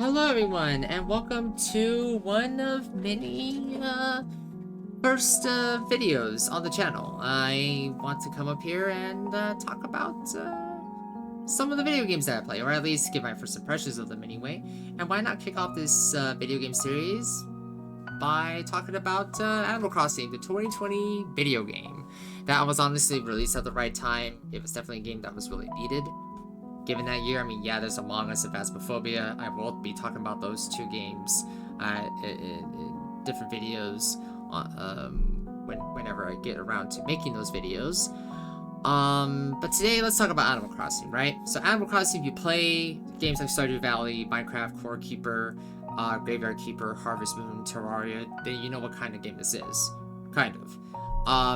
Hello everyone, and welcome to one of many first videos on the channel. I want to come up here and talk about some of the video games that I play, or at least give my first impressions of them anyway. And why not kick off this video game series by talking about Animal Crossing, the 2020 video game. That was honestly released at the right time. It was definitely a game that was really needed. Given that year, I mean, yeah, there's Among Us and Phasmophobia. I will be talking about those two games in different videos whenever I get around to making those videos. But today, let's talk about Animal Crossing, right? So Animal Crossing, if you play games like Stardew Valley, Minecraft, Core Keeper, Graveyard Keeper, Harvest Moon, Terraria, then you know what kind of game this is. Kind of.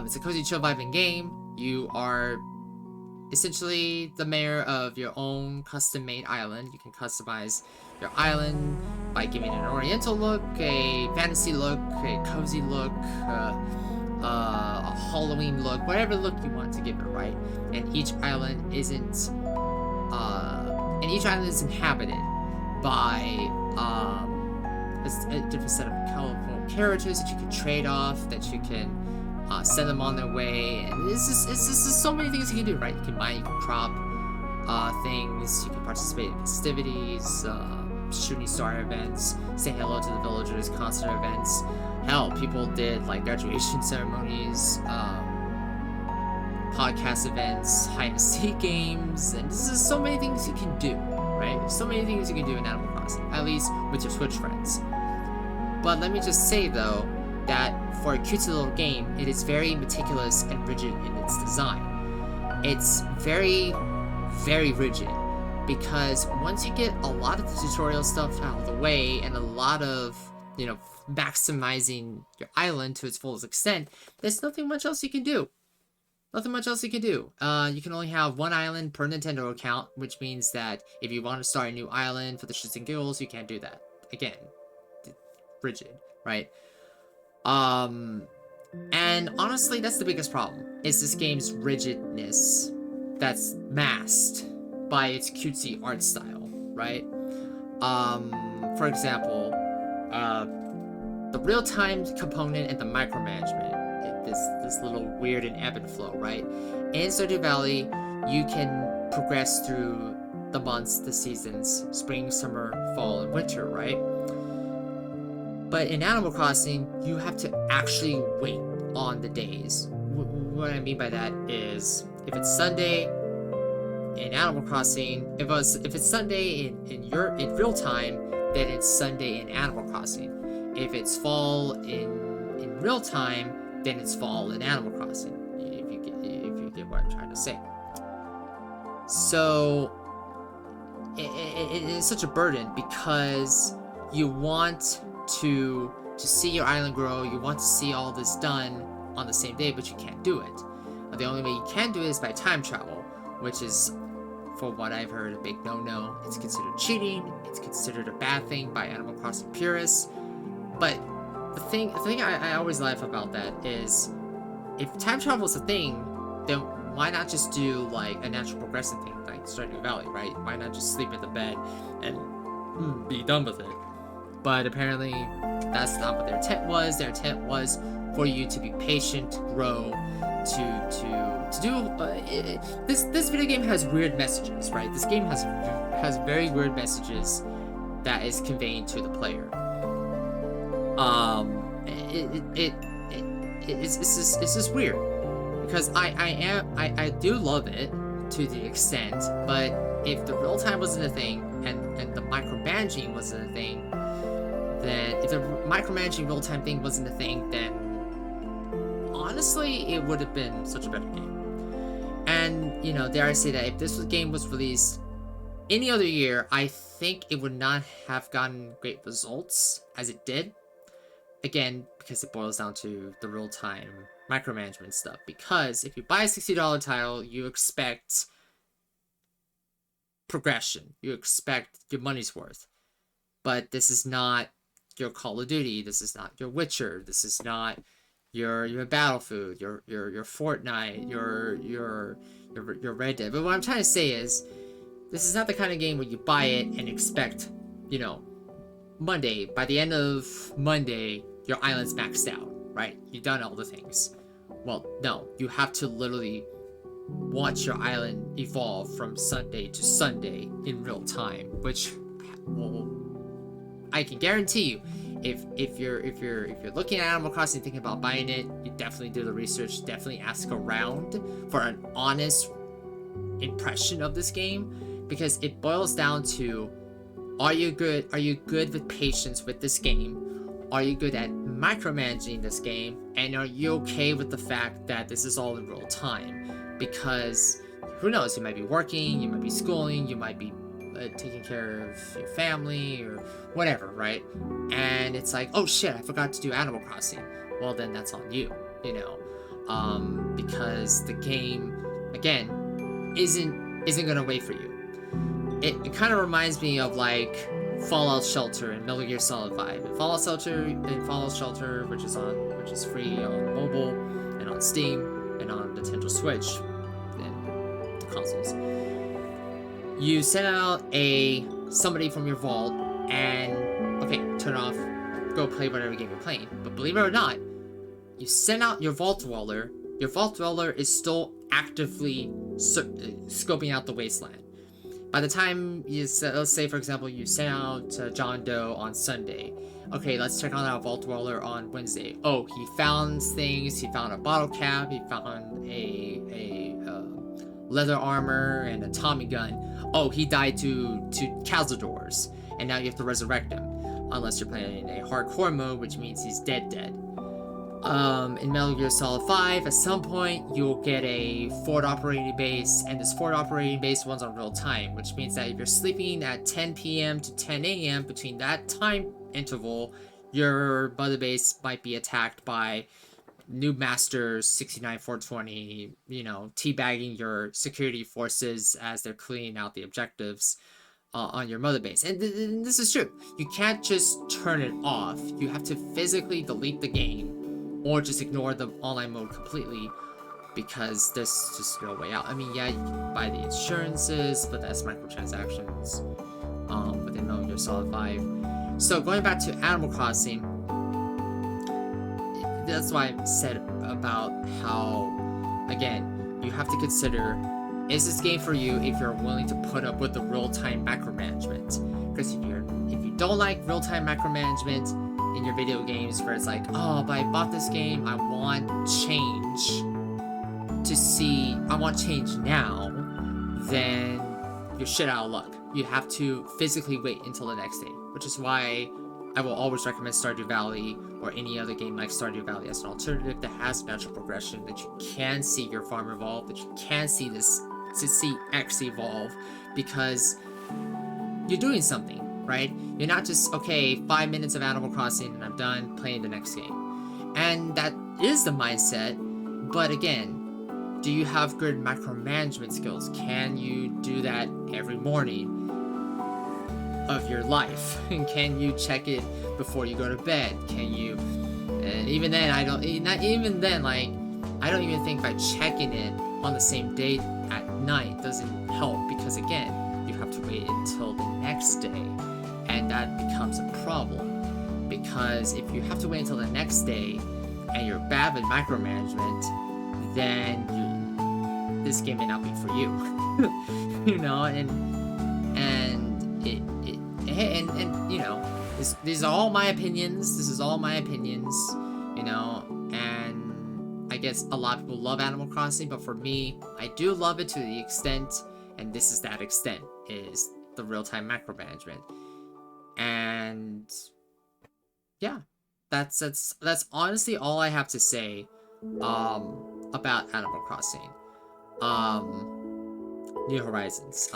It's a cozy, chill vibing game. You are essentially the mayor of your own custom-made island. You can customize your island by giving it an oriental look, a fantasy look, a cozy look, a Halloween look, whatever look you want to give it, right? And each island is inhabited by a different set of colorful characters that you can trade off, that you can send them on their way, and it's just so many things you can do, right? You can mine, you can crop things, you can participate in festivities, shooting star events, say hello to the villagers, concert events. Hell, people did like graduation ceremonies, podcast events, hide and seek games, and this is so many things you can do, right? There's so many things you can do in Animal Crossing, at least with your Switch friends. But let me just say though, that for a cutesy little game, it is very meticulous and rigid in its design. It's very, very rigid, because once you get a lot of the tutorial stuff out of the way and a lot of, you know, maximizing your island to its fullest extent, there's nothing much else you can do. Nothing much else you can do. You can only have one island per Nintendo account, which means that if you want to start a new island for the shits and giggles, you can't do that. Again, rigid, right? And honestly, that's the biggest problem, is this game's rigidness that's masked by its cutesy art style, right? For example, the real-time component and the micromanagement, this little weird and ebb and flow, right? In Stardew Valley, you can progress through the months, the seasons, spring, summer, fall, and winter, right? But in Animal Crossing, you have to actually wait on the days. What I mean by that is, if it's Sunday in Animal Crossing, if it's Sunday in real time, then it's Sunday in Animal Crossing. If it's fall in real time, then it's fall in Animal Crossing. If you get what I'm trying to say. So it is such a burden, because you want to see your island grow, you want to see all this done on the same day, but you can't do it. The only way you can do it is by time travel, which is, for what I've heard, a big no-no. It's considered cheating, it's considered a bad thing by Animal Crossing purists. But the thing I always laugh about that is, if time travel is a thing, then why not just do like a natural progression thing like Stardew Valley, right? Why not just sleep in the bed and be done with it? But apparently, that's not what their intent was. Their intent was for you to be patient, grow, to do. This video game has weird messages, right? This game has very weird messages that is conveying to the player. It's just weird, because I do love it to the extent, but if the real time wasn't a thing and the micromanaging wasn't a thing, then if the micromanaging real-time thing wasn't a thing, then honestly, it would have been such a better game. And, you know, dare I say that if this game was released any other year, I think it would not have gotten great results as it did. Again, because it boils down to the real-time micromanagement stuff. Because if you buy a $60 title, you expect progression. You expect your money's worth. But this is not your Call of Duty, this is not your Witcher, this is not your Battlefield, your Fortnite, your Red Dead. But what I'm trying to say is, this is not the kind of game where you buy it and expect, you know, Monday, by the end of Monday, your island's maxed out, right? You've done all the things. Well, no, you have to literally watch your island evolve from Sunday to Sunday in real time, which, well, I can guarantee you, if you're looking at Animal Crossing thinking about buying it, you definitely do the research, definitely ask around for an honest impression of this game, because it boils down to, are you good with patience with this game? Are you good at micromanaging this game? And are you okay with the fact that this is all in real time? Because who knows, you might be working, you might be schooling, you might be taking care of your family or whatever, right? And it's like, oh shit, I forgot to do Animal Crossing. Well, then that's on you, you know, because the game, again, isn't gonna wait for you. It kind of reminds me of like Fallout Shelter and Metal Gear Solid 5. And Fallout Shelter, which is free on mobile and on Steam and on Nintendo Switch and consoles. You send out somebody from your vault and okay, turn off, go play whatever game you're playing. But believe it or not, you send out your vault dweller. Your vault dweller is still actively scoping out the wasteland. By the time let's say for example you send out John Doe on Sunday. Okay, let's check on our vault dweller on Wednesday. Oh, he found things. He found a bottle cap. He found a leather armor and a Tommy gun. Oh, he died to Cazadors, and now you have to resurrect him, unless you're playing in a hardcore mode, which means he's dead. In Metal Gear Solid 5, at some point, you'll get a forward operating base, and this forward operating base runs on real time, which means that if you're sleeping at 10 p.m. to 10 a.m., between that time interval, your mother base might be attacked by Noob Masters 69420, you know, teabagging your security forces as they're cleaning out the objectives on your mother base. And this is true. You can't just turn it off. You have to physically delete the game or just ignore the online mode completely, because there's just no way out. I mean, yeah, you can buy the insurances, but that's microtransactions within Metal Gear Solid 5. So going back to Animal Crossing, that's why I said about how, again, you have to consider, is this game for you if you're willing to put up with the real-time macromanagement? Because if you don't like real-time macromanagement in your video games, where it's like, oh, but I bought this game, I want change now, then you're shit out of luck. You have to physically wait until the next day, which is why I will always recommend Stardew Valley or any other game like Stardew Valley as an alternative that has natural progression, that you can see your farm evolve, that you can see X evolve, because you're doing something, right? You're not just, okay, 5 minutes of Animal Crossing and I'm done playing the next game. And that is the mindset, but again, do you have good micromanagement skills? Can you do that every morning of your life? And can you check it before you go to bed? Can you, and even then, I don't even think by checking it on the same day at night doesn't help, because again, you have to wait until the next day, and that becomes a problem, because if you have to wait until the next day and you're bad with micromanagement, then this game may not be for you. You know, and you know, these are all my opinions. This is all my opinions, you know, and I guess a lot of people love Animal Crossing, but for me, I do love it to the extent, and this is that extent, is the real-time macromanagement. And yeah, that's honestly all I have to say about Animal Crossing. New Horizons.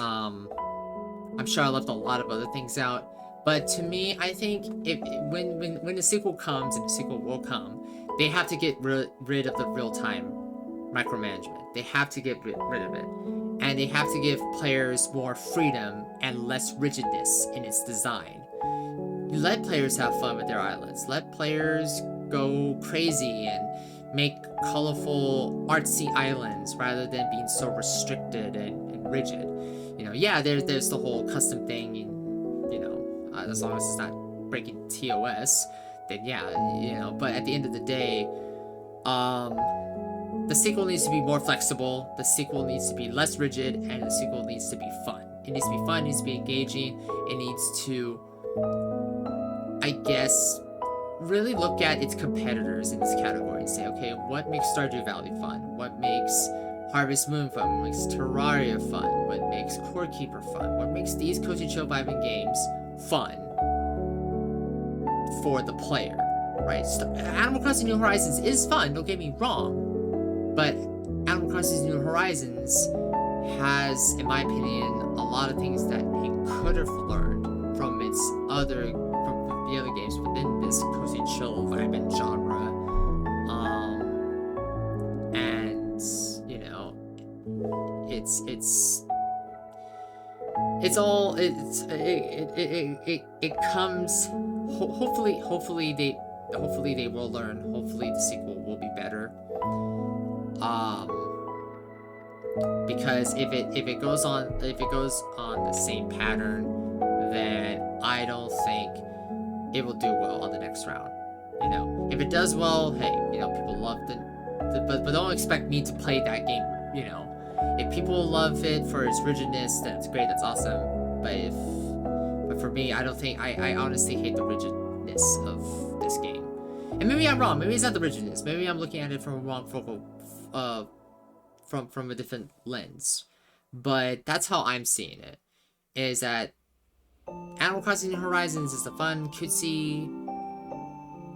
I'm sure I left a lot of other things out, but to me, I think when the sequel comes, and the sequel will come, they have to get rid of the real-time micromanagement. They have to get rid of it, and they have to give players more freedom and less rigidness in its design. You let players have fun with their islands. Let players go crazy and make colorful, artsy islands rather than being so restricted and rigid. You know, yeah, there's the whole custom thing, and, you know, as long as it's not breaking TOS, then yeah, you know. But at the end of the day, the sequel needs to be more flexible. The sequel needs to be less rigid, and the sequel needs to be fun. It needs to be fun. It needs to be engaging. It needs to, I guess, really look at its competitors in this category and say, okay, what makes Stardew Valley fun? What makes Harvest Moon fun? What makes Terraria fun? What makes Core Keeper fun? What makes these cozy chill vibing games fun for the player, right? Animal Crossing New Horizons is fun, don't get me wrong, but Animal Crossing New Horizons has, in my opinion, a lot of things that it could have learned from its other the other games within this cozy chill vibing genre, and you know, it comes. Hopefully they will learn. Hopefully the sequel will be better. Because if it goes on the same pattern, then I don't think it will do well on the next round. You know, if it does well, hey, you know, people love but don't expect me to play that game. You know, if people love it for its rigidness, that's great, that's awesome. But for me, I don't think I honestly hate the rigidness of this game. And maybe I'm wrong. Maybe it's not the rigidness. Maybe I'm looking at it from a wrong from a different lens. But that's how I'm seeing it. Is that Animal Crossing New Horizons is a fun, cutesy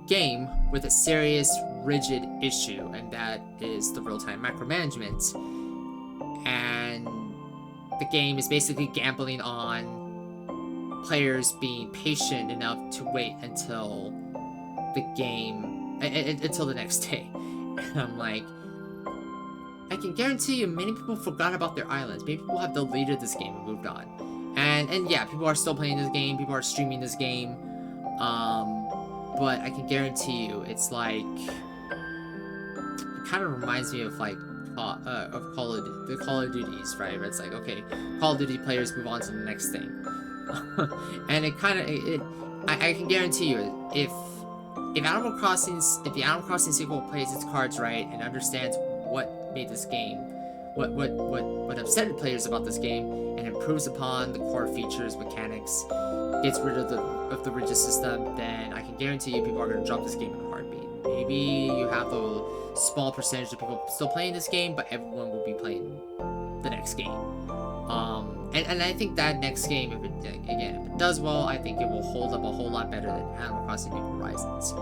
game with a serious, rigid issue, and that is the real-time micromanagement. And the game is basically gambling on players being patient enough to wait until the game, until the next day. And I'm like, I can guarantee you many people forgot about their islands. Many people have deleted this game and moved on. And yeah, people are still playing this game, people are streaming this game, but I can guarantee you, it's like, it kind of reminds me of like, of Call of Duties, right? Where it's like, okay, Call of Duty players move on to the next thing. And it kind of, I can guarantee you, if the Animal Crossing sequel plays its cards right and understands what made this game, what upset players about this game, and improves upon the core features, mechanics, gets rid of the rigid system, then I can guarantee you people are going to drop this game in a heartbeat. Maybe you have a small percentage of people still playing this game, but everyone will be playing the next game. And I think that next game, if it does well, I think it will hold up a whole lot better than Animal Crossing New Horizons.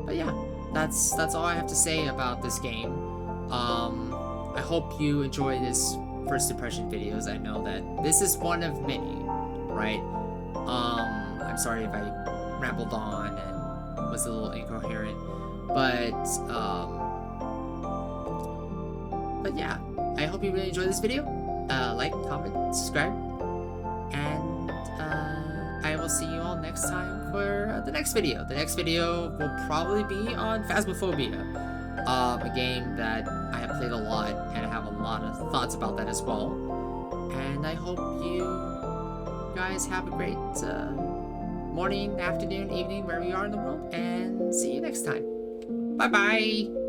But yeah, that's all I have to say about this game. I hope you enjoy this first impression videos. I know that this is one of many, right? I'm sorry if I rambled on and was a little incoherent, but yeah, I hope you really enjoyed this video. Like, comment, subscribe, and I will see you all next time for the next video. The next video will probably be on Phasmophobia, a game that I have played a lot, and I have a lot of thoughts about that as well. And I hope you guys have a great morning, afternoon, evening, wherever you are in the world, and see you next time. Bye-bye!